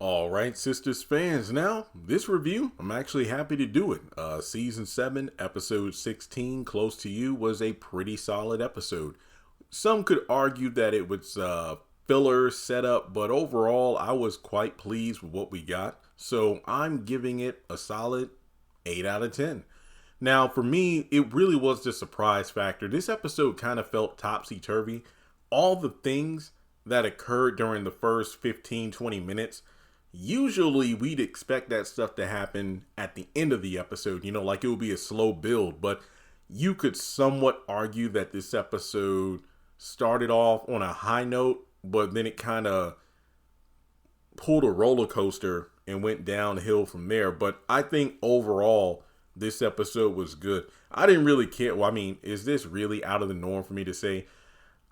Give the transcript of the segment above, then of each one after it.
All right, Sistas fans. Now, this review, I'm actually happy to do it. Season 7, Episode 16, Close to You, was a pretty solid episode. Some could argue that it was filler setup, but overall, I was quite pleased with what we got. So I'm giving it a solid 8 out of 10. Now, for me, it really was the surprise factor. This episode kind of felt topsy-turvy. All the things that occurred during the first 15-20 minutes, usually we'd expect that stuff to happen at the end of the episode, like it would be a slow build, but you could somewhat argue that this episode started off on a high note, but then it kind of pulled a roller coaster and went downhill from there. But I think overall, this episode was good. I didn't really care. Well, I mean, is this really out of the norm for me to say?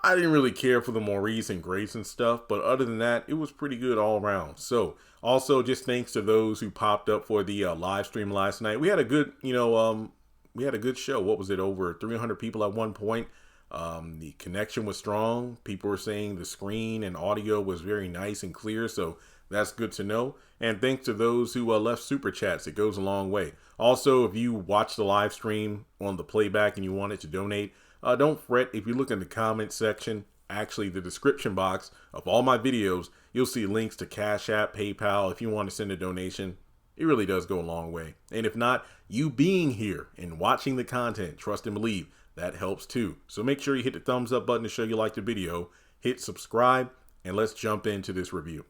I didn't really care for the Maurice and Grayson stuff, but other than that, it was pretty good all around. So, also just thanks to those who popped up for the live stream last night. We had a good, we had a good show. What was it? Over 300 people at one point. The connection was strong. People were saying the screen and audio was very nice and clear. So that's good to know. And thanks to those who left super chats. It goes a long way. Also, if you watch the live stream on the playback and you wanted to donate, don't fret. If you look in the comment section, actually the description box of all my videos, you'll see links to Cash App, PayPal. If you want to send a donation, it really does go a long way. And if not, you being here and watching the content, trust and believe, that helps too. So make sure you hit the thumbs up button to show you like the video, hit subscribe, and let's jump into this review.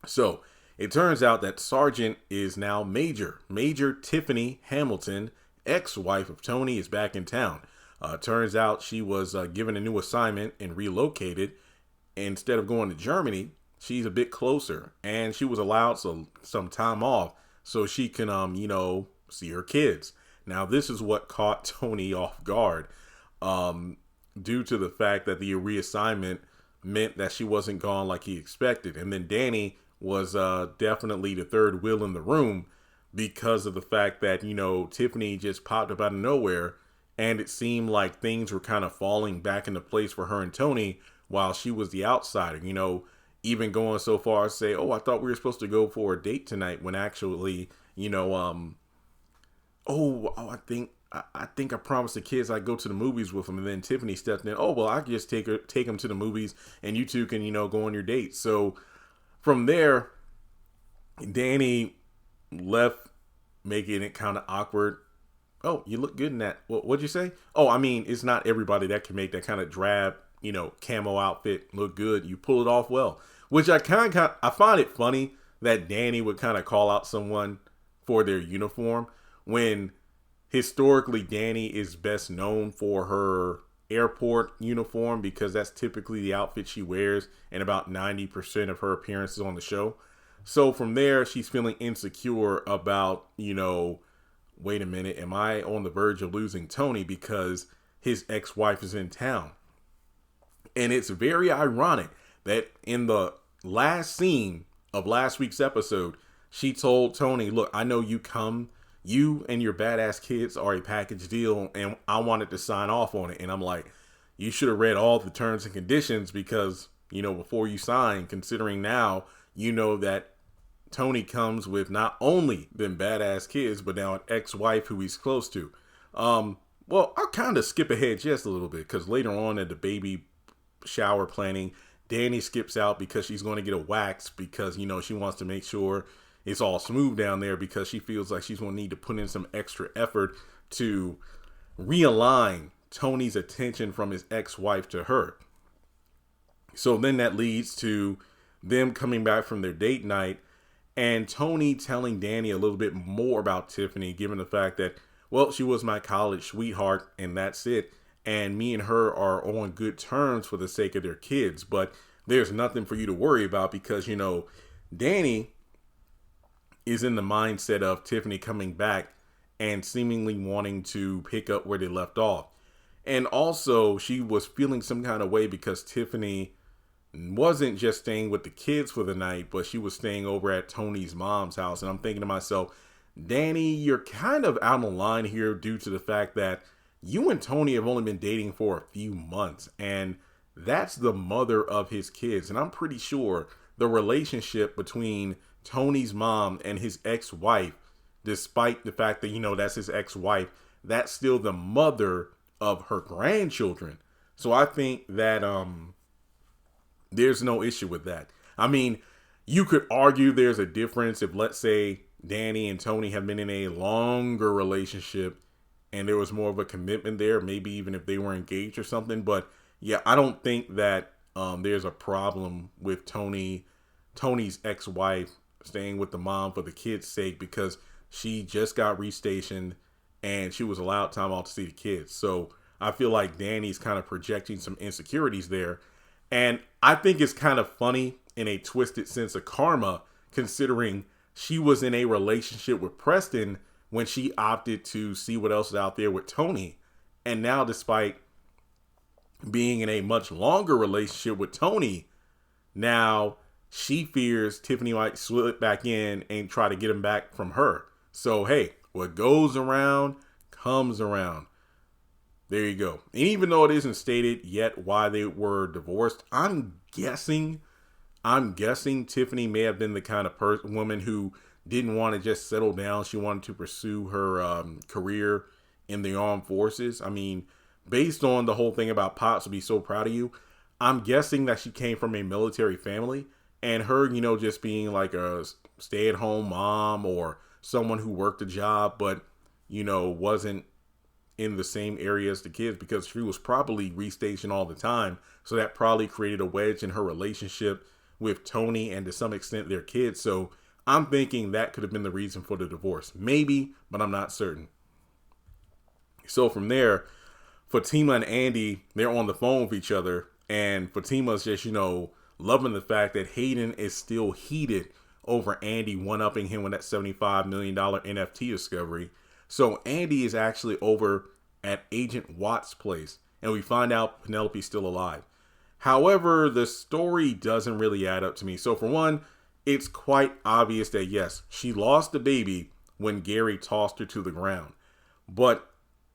So it turns out that Sergeant is now Major. Major Tiffany Hamilton, ex-wife of Tony, is back in town. Turns out she was given a new assignment and relocated. Instead of going to Germany, she's a bit closer, and she was allowed some time off so she can, see her kids. Now, this is what caught Tony off guard, due to the fact that the reassignment meant that she wasn't gone like he expected. And then Danny was definitely the third wheel in the room because of the fact that, Tiffany just popped up out of nowhere. And it seemed like things were kind of falling back into place for her and Tony while she was the outsider, even going so far as say, oh, I thought we were supposed to go for a date tonight when actually, I think I promised the kids I'd go to the movies with them. And then Tiffany stepped in. Oh, well, I could just take them to the movies and you two can, go on your date. So from there, Danny left, making it kind of awkward. Oh, you look good in that. What'd you say? Oh, I mean, it's not everybody that can make that kind of drab, camo outfit look good. You pull it off well, which I find it funny that Danny would kind of call out someone for their uniform when historically Danny is best known for her airport uniform because that's typically the outfit she wears and about 90% of her appearances on the show. So from there, she's feeling insecure about, wait a minute, am I on the verge of losing Tony because his ex-wife is in town? And it's very ironic that in the last scene of last week's episode, she told Tony, look, I know you and your badass kids are a package deal and I wanted to sign off on it. And I'm like, you should have read all the terms and conditions because, before you sign, considering now, that Tony comes with not only them badass kids, but now an ex-wife who he's close to. Well, I'll kind of skip ahead just a little bit because later on at the baby shower planning, Danny skips out because she's going to get a wax because, she wants to make sure it's all smooth down there because she feels like she's going to need to put in some extra effort to realign Tony's attention from his ex-wife to her. So then that leads to them coming back from their date night and Tony telling Danny a little bit more about Tiffany, given the fact that, well, she was my college sweetheart and that's it. And me and her are on good terms for the sake of their kids. But there's nothing for you to worry about because, Danny is in the mindset of Tiffany coming back and seemingly wanting to pick up where they left off. And also she was feeling some kind of way because Tiffany wasn't just staying with the kids for the night, but she was staying over at Tony's mom's house. And I'm thinking to myself, Danny, you're kind of out of line here due to the fact that you and Tony have only been dating for a few months and that's the mother of his kids. And I'm pretty sure the relationship between Tony's mom and his ex-wife, despite the fact that, that's his ex-wife, that's still the mother of her grandchildren. So I think that there's no issue with that. I mean, you could argue there's a difference if, let's say, Danny and Tony have been in a longer relationship and there was more of a commitment there, maybe even if they were engaged or something. But yeah, I don't think that there's a problem with Tony's ex-wife staying with the mom for the kids' sake, because she just got restationed and she was allowed time off to see the kids. So I feel like Danny's kind of projecting some insecurities there. And I think it's kind of funny in a twisted sense of karma, considering she was in a relationship with Preston when she opted to see what else is out there with Tony. And now, despite being in a much longer relationship with Tony, now she fears Tiffany might slip back in and try to get him back from her. So, hey, what goes around comes around. There you go. And even though it isn't stated yet why they were divorced, I'm guessing Tiffany may have been the kind of woman who didn't want to just settle down. She wanted to pursue her career in the armed forces. I mean, based on the whole thing about Pops will be so proud of you, I'm guessing that she came from a military family, and her, just being like a stay-at-home mom or someone who worked a job, but, wasn't in the same area as the kids, because she was probably restationed all the time. So that probably created a wedge in her relationship with Tony and to some extent their kids. So I'm thinking that could have been the reason for the divorce. Maybe, but I'm not certain. So from there, Fatima and Andy, they're on the phone with each other, and Fatima's just, loving the fact that Hayden is still heated over Andy one-upping him with that $75 million NFT discovery. So Andy is actually over at Agent Watt's place, and we find out Penelope's still alive. However, the story doesn't really add up to me. So for one, it's quite obvious that yes, she lost the baby when Gary tossed her to the ground. But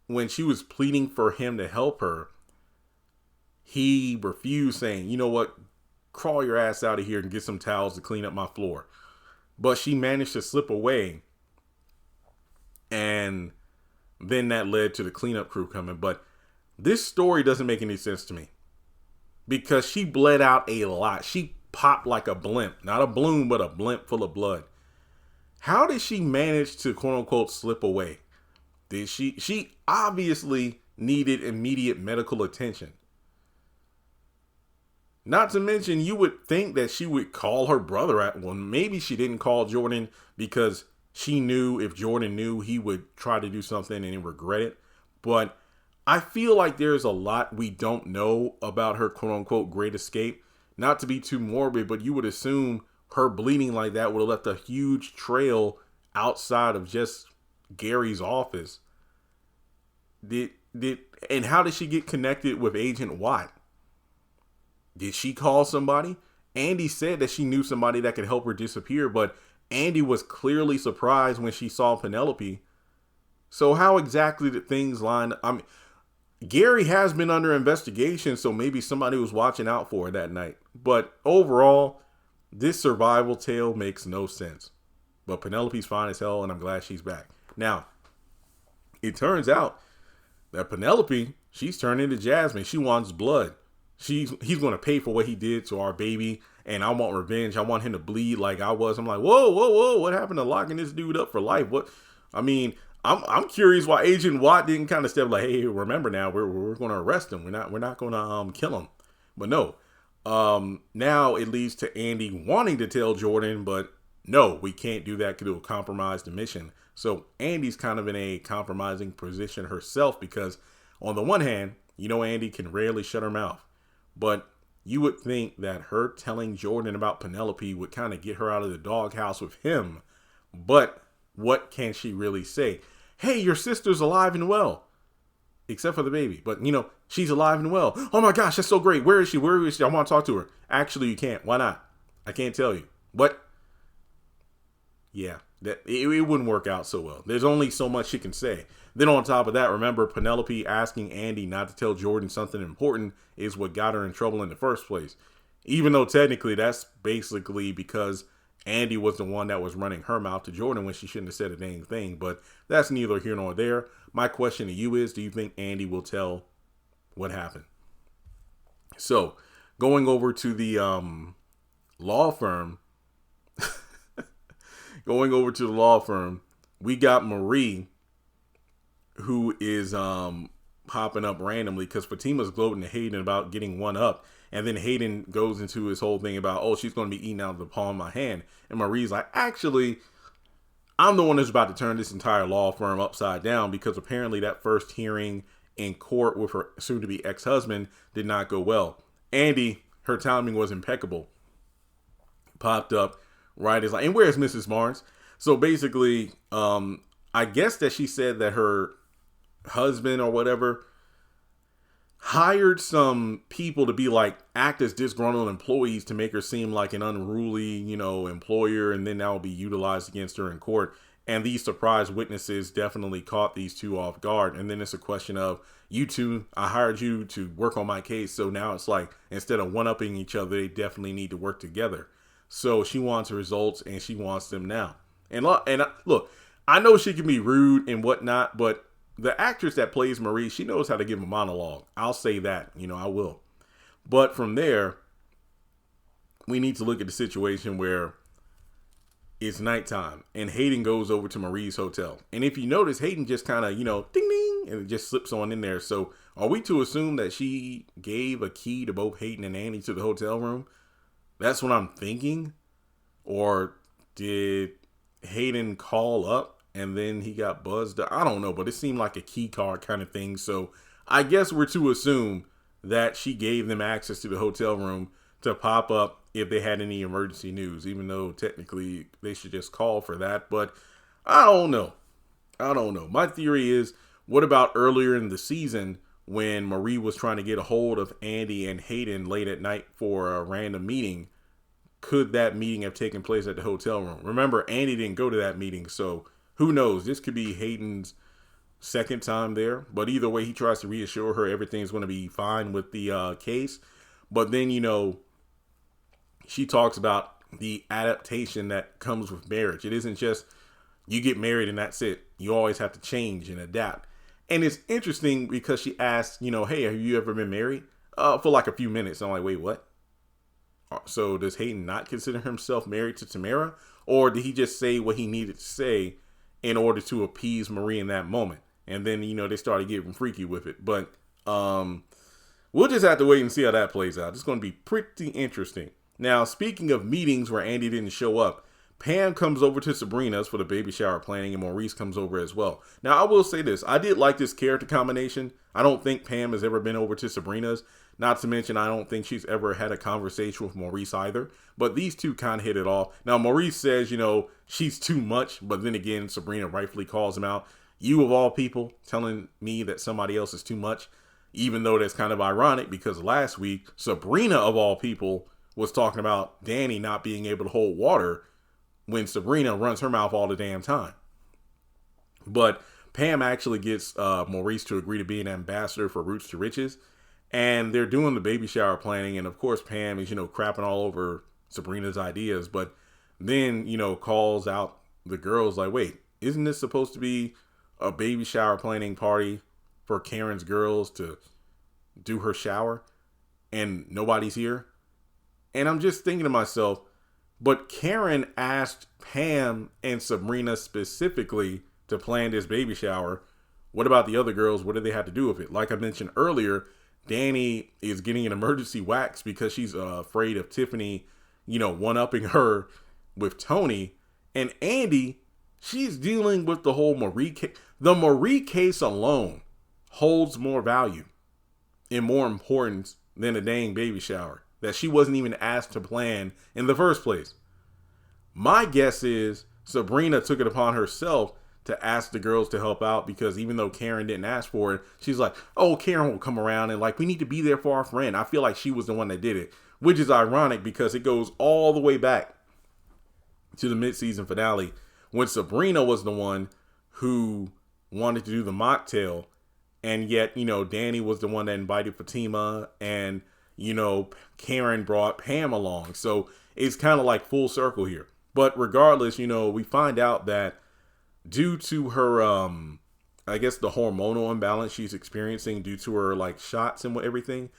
when she was pleading for him to help her, he refused, saying, you know what, crawl your ass out of here and get some towels to clean up my floor. But she managed to slip away, and then that led to the cleanup crew coming. But this story doesn't make any sense to me, because she bled out a lot. She popped like a blimp, not a balloon, but a blimp full of blood. How did she manage to quote unquote slip away? Did she obviously needed immediate medical attention. Not to mention, you would think that she would call her brother. Well, maybe she didn't call Jordan because she knew if Jordan knew, he would try to do something and regret it. But I feel like there's a lot we don't know about her quote unquote great escape. Not to be too morbid, but you would assume her bleeding like that would have left a huge trail outside of just Gary's office. And how did she get connected with Agent Watt? Did she call somebody? Andy said that she knew somebody that could help her disappear, but Andy was clearly surprised when she saw Penelope. So how exactly did things line up? I mean, Gary has been under investigation, so maybe somebody was watching out for her that night. But overall, this survival tale makes no sense. But Penelope's fine as hell, and I'm glad she's back. Now, it turns out that Penelope, she's turned into Jasmine. She wants blood. He's going to pay for what he did to our baby, and I want revenge. I want him to bleed like I was. I'm like, whoa, what happened to locking this dude up for life? What? I mean, I'm curious why Agent Watt didn't kind of step like, hey, remember now, we're going to arrest him. We're not going to kill him. But no, now it leads to Andy wanting to tell Jordan, but no, we can't do that because it will compromise the mission. So Andy's kind of in a compromising position herself, because on the one hand, Andy can rarely shut her mouth. But you would think that her telling Jordan about Penelope would kind of get her out of the doghouse with him. But what can she really say? Hey, your sister's alive and well. Except for the baby. But, she's alive and well. Oh my gosh, that's so great. Where is she? Where is she? I want to talk to her. Actually, you can't. Why not? I can't tell you. What? Yeah, it wouldn't work out so well. There's only so much she can say. Then on top of that, remember, Penelope asking Andy not to tell Jordan something important is what got her in trouble in the first place. Even though technically that's basically because Andy was the one that was running her mouth to Jordan when she shouldn't have said a dang thing. But that's neither here nor there. My question to you is, do you think Andy will tell what happened? So going over to the law firm, we got Marie, who is popping up randomly because Fatima's gloating to Hayden about getting one up. And then Hayden goes into his whole thing about, oh, she's going to be eating out of the palm of my hand. And Marie's like, actually, I'm the one that's about to turn this entire law firm upside down, because apparently that first hearing in court with her soon-to-be ex-husband did not go well. Andy, her timing was impeccable. Popped up right as like, and where's Mrs. Mars? So basically, I guess that she said that her husband or whatever hired some people to be like act as disgruntled employees to make her seem like an unruly, employer, and then that will be utilized against her in court. And these surprise witnesses definitely caught these two off guard. And then it's a question of, you two, I hired you to work on my case. So now it's like, instead of one-upping each other, they definitely need to work together. So she wants results, and she wants them now. And look, I know she can be rude and whatnot, but the actress that plays Marie, she knows how to give a monologue. I'll say that, I will. But from there, we need to look at the situation where it's nighttime and Hayden goes over to Marie's hotel. And if you notice, Hayden just kind of, ding, ding, and it just slips on in there. So are we to assume that she gave a key to both Hayden and Andy to the hotel room? That's what I'm thinking. Or did Hayden call up and then he got buzzed? I don't know, but it seemed like a key card kind of thing. So I guess we're to assume that she gave them access to the hotel room to pop up if they had any emergency news, even though technically they should just call for that. But I don't know. My theory is, what about earlier in the season when Marie was trying to get a hold of Andy and Hayden late at night for a random meeting? Could that meeting have taken place at the hotel room? Remember, Andy didn't go to that meeting, so who knows? This could be Hayden's second time there. But either way, he tries to reassure her everything's going to be fine with the case. But then, she talks about the adaptation that comes with marriage. It isn't just you get married and that's it. You always have to change and adapt. And it's interesting because she asked, hey, have you ever been married? For like a few minutes. I'm like, wait, what? So does Hayden not consider himself married to Tamara? Or did he just say what he needed to say in order to appease Marie in that moment? And then, they started getting freaky with it. But we'll just have to wait and see how that plays out. It's going to be pretty interesting. Now, speaking of meetings where Andy didn't show up, Pam comes over to Sabrina's for the baby shower planning, and Maurice comes over as well. Now, I will say this. I did like this character combination. I don't think Pam has ever been over to Sabrina's. Not to mention, I don't think she's ever had a conversation with Maurice either. But these two kind of hit it off. Now, Maurice says, she's too much. But then again, Sabrina rightfully calls him out. You, of all people, telling me that somebody else is too much. Even though that's kind of ironic, because last week, Sabrina, of all people, was talking about Danny not being able to hold water when Sabrina runs her mouth all the damn time. But Pam actually gets Maurice to agree to be an ambassador for Roots to Riches. And they're doing the baby shower planning. And of course, Pam is, crapping all over Sabrina's ideas. But then, calls out the girls like, wait, isn't this supposed to be a baby shower planning party for Karen's girls to do her shower? And nobody's here? And I'm just thinking to myself, but Karen asked Pam and Sabrina specifically to plan this baby shower. What about the other girls? What do they have to do with it? Like I mentioned earlier, Danny is getting an emergency wax because she's afraid of Tiffany, one-upping her with Tony. And Andy, she's dealing with the whole Marie case. The Marie case alone holds more value and more importance than a dang baby shower that she wasn't even asked to plan in the first place. My guess is Sabrina took it upon herself to ask the girls to help out, because even though Karen didn't ask for it, she's like, oh, Karen will come around and we need to be there for our friend. I feel like she was the one that did it, which is ironic because it goes all the way back to the mid-season finale when Sabrina was the one who wanted to do the mocktail. And yet, Danny was the one that invited Fatima, and, Karen brought Pam along. So it's kind of like full circle here. But regardless, we find out that due to her, I guess the hormonal imbalance she's experiencing due to her like shots and everything,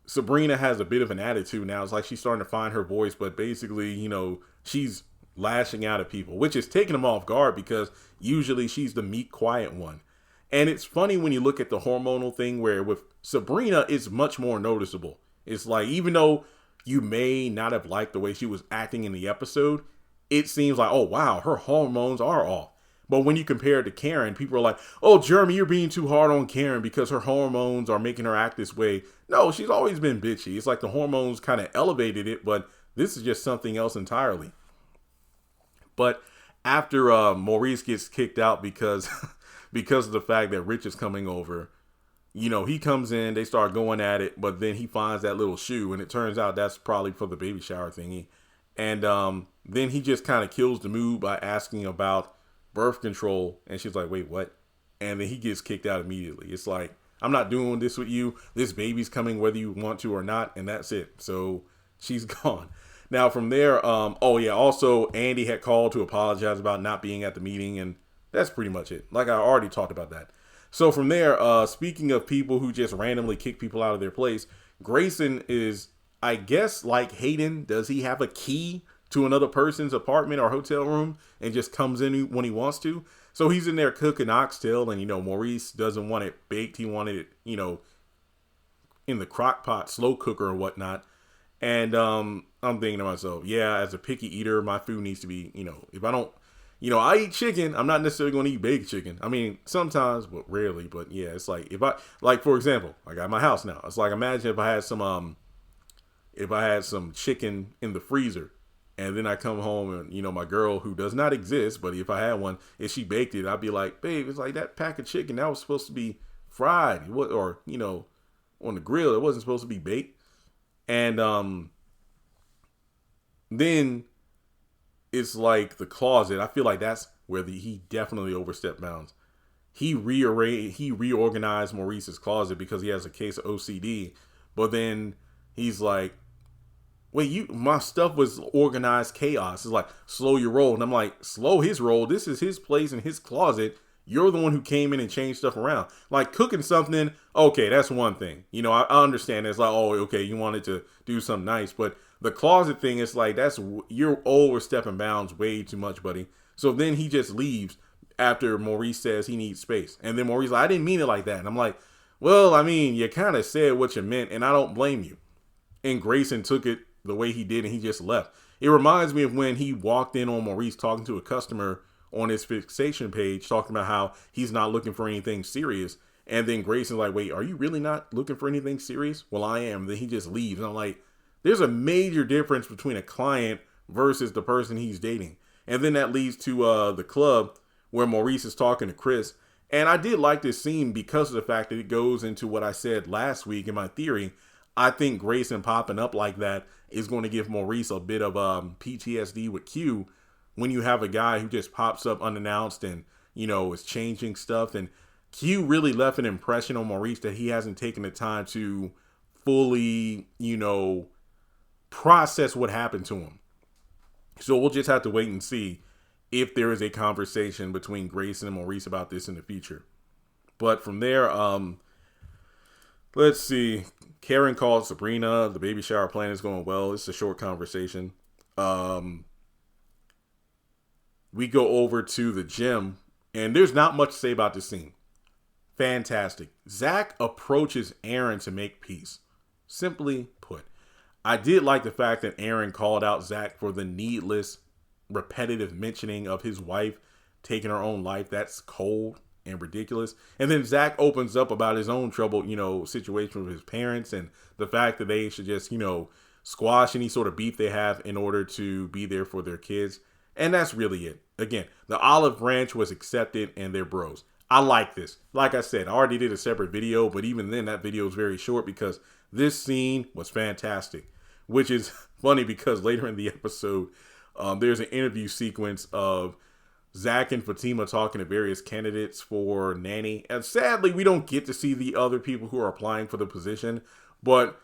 Sabrina has a bit of an attitude now. It's like she's starting to find her voice, but basically, she's lashing out at people, which is taking them off guard because usually she's the meek, quiet one. And it's funny when you look at the hormonal thing where with Sabrina, it's much more noticeable. It's like, even though you may not have liked the way she was acting in the episode, it seems like, oh, wow, her hormones are off. But when you compare it to Karen, people are like, oh, Jeremy, you're being too hard on Karen because her hormones are making her act this way. No, she's always been bitchy. It's like the hormones kind of elevated it, but this is just something else entirely. But after Maurice gets kicked out because of the fact that Rich is coming over, he comes in, they start going at it, but then he finds that little shoe, and it turns out that's probably for the baby shower thingy. And then he just kind of kills the mood by asking about birth control, and she's like, wait, what? And then he gets kicked out immediately. It's like, I'm not doing this with you. This baby's coming whether you want to or not, and that's it. So she's gone. Now from there, also Andy had called to apologize about not being at the meeting, and that's pretty much it. Like I already talked about that. So from there, speaking of people who just randomly kick people out of their place, Grayson is, I guess, like Hayden. Does he have a key to another person's apartment or hotel room and just comes in when he wants to? So he's in there cooking oxtail, and Maurice doesn't want it baked. He wanted it, in the crock pot, slow cooker or whatnot. And I'm thinking to myself, yeah, as a picky eater, my food needs to be, if I don't, I eat chicken, I'm not necessarily going to eat baked chicken. I mean, sometimes, but rarely. But yeah, it's like for example, I got my house now. It's like, imagine if I had some chicken in the freezer, and then I come home and, my girl, who does not exist, but if I had one, if she baked it, I'd be like, babe, it's like that pack of chicken that was supposed to be fried or, on the grill. It wasn't supposed to be baked. And then it's like the closet. I feel like that's where he definitely overstepped bounds. He reorganized Maurice's closet because he has a case of OCD. But then he's like, wait, my stuff was organized chaos. It's like, slow your roll. And I'm like, slow his roll. This is his place in his closet. You're the one who came in and changed stuff around. Like cooking something, okay, that's one thing. I understand. It's like, oh, okay, you wanted to do something nice. But the closet thing is like, you're overstepping bounds way too much, buddy. So then he just leaves after Maurice says he needs space. And then Maurice like, I didn't mean it like that. And I'm like, well, I mean, you kind of said what you meant, and I don't blame you. And Grayson took it the way he did, and he just left. It reminds me of when he walked in on Maurice talking to a customer on his fixation page, talking about how he's not looking for anything serious. And then Grayson's like, wait, are you really not looking for anything serious? Well, I am. Then he just leaves. And I'm like, there's a major difference between a client versus the person he's dating. And then that leads to the club where Maurice is talking to Chris. And I did like this scene because of the fact that it goes into what I said last week in my theory. I think Grayson popping up like that is going to give Maurice a bit of PTSD with Q, when you have a guy who just pops up unannounced and, is changing stuff. And Q really left an impression on Maurice that he hasn't taken the time to fully, process what happened to him. So we'll just have to wait and see if there is a conversation between Grayson and Maurice about this in the future. But from there, let's see. Karen called Sabrina. The baby shower plan is going well. It's a short conversation. We go over to the gym, and there's not much to say about this scene. Fantastic. Zach approaches Aaron to make peace. Simply put, I did like the fact that Aaron called out Zach for the needless, repetitive mentioning of his wife taking her own life. That's cold and ridiculous. And then Zach opens up about his own troubled, situation with his parents and the fact that they should just, squash any sort of beef they have in order to be there for their kids. And that's really it. Again, the olive branch was accepted and they're bros. I like this. Like I said, I already did a separate video, but even then that video was very short because this scene was fantastic, which is funny because later in the episode, there's an interview sequence of Zach and Fatima talking to various candidates for nanny. And sadly, we don't get to see the other people who are applying for the position, but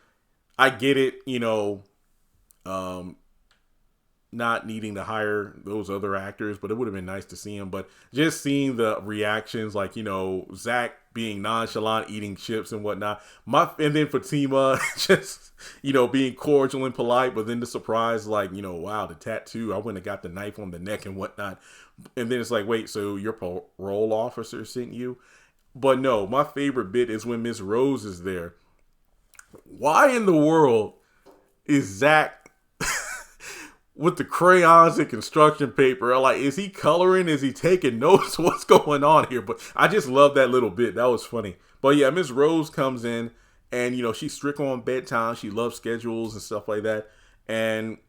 I get it, um, not needing to hire those other actors, but it would have been nice to see him. But just seeing the reactions, like, Zach being nonchalant, eating chips and whatnot. And then Fatima just, being cordial and polite, but then the surprise, like, wow, the tattoo, I wouldn't have got the knife on the neck and whatnot. And then it's like, wait, so your parole officer sent you? But no, my favorite bit is when Miss Rose is there. Why in the world is Zach with the crayons and construction paper? Like, is he coloring? Is he taking notes? What's going on here? But I just love that little bit. That was funny. But yeah, Miss Rose comes in and, she's strict on bedtime. She loves schedules and stuff like that. And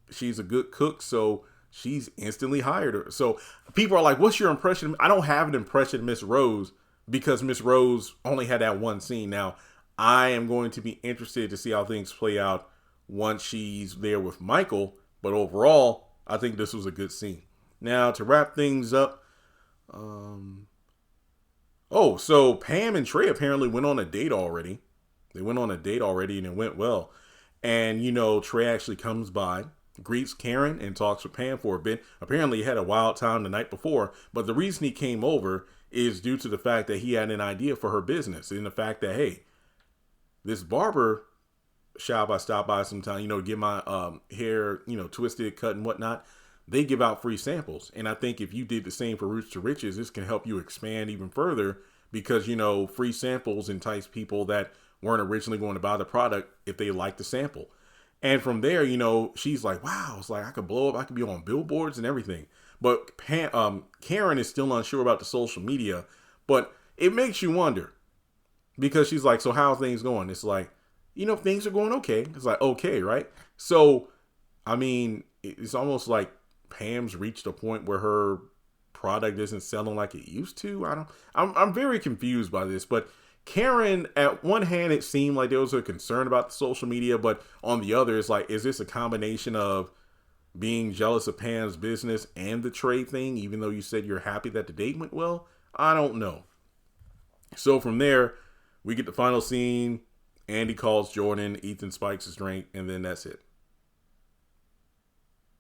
she's a good cook. So she's instantly hired her. So people are like, what's your impression? I don't have an impression of Miss Rose because Miss Rose only had that one scene. Now, I am going to be interested to see how things play out once she's there with Michael. But overall, I think this was a good scene. Now, to wrap things up, so Pam and Trey apparently went on a date already. They went on a date already and it went well. And, Trey actually comes by, greets Karen and talks with Pam for a bit. Apparently he had a wild time the night before, but the reason he came over is due to the fact that he had an idea for her business and the fact that, hey, this barber shop I stop by sometime, get my hair, twisted, cut and whatnot. They give out free samples. And I think if you did the same for Roots to Riches, this can help you expand even further because, free samples entice people that weren't originally going to buy the product if they like the sample. And from there, she's like, wow, it's like I could blow up. I could be on billboards and everything. But Karen is still unsure about the social media, but it makes you wonder because she's like, so how are things going? It's like, things are going okay. It's like, okay, right? So, I mean, it's almost like Pam's reached a point where her product isn't selling like it used to. I'm very confused by this, but Karen, at one hand, it seemed like there was a concern about the social media, but on the other, it's like, is this a combination of being jealous of Pam's business and the trade thing, even though you said you're happy that the date went well? I don't know. So from there, we get the final scene. Andy calls Jordan, Ethan spikes his drink, and then that's it.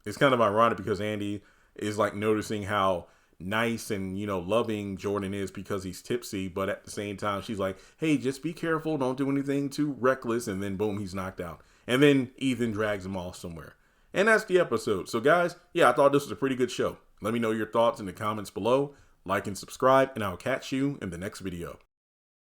It's kind of ironic because Andy is like noticing how nice and, loving Jordan is because he's tipsy. But at the same time, she's like, hey, just be careful. Don't do anything too reckless. And then boom, he's knocked out. And then Ethan drags him off somewhere. And that's the episode. So guys, yeah, I thought this was a pretty good show. Let me know your thoughts in the comments below. Like and subscribe, and I'll catch you in the next video.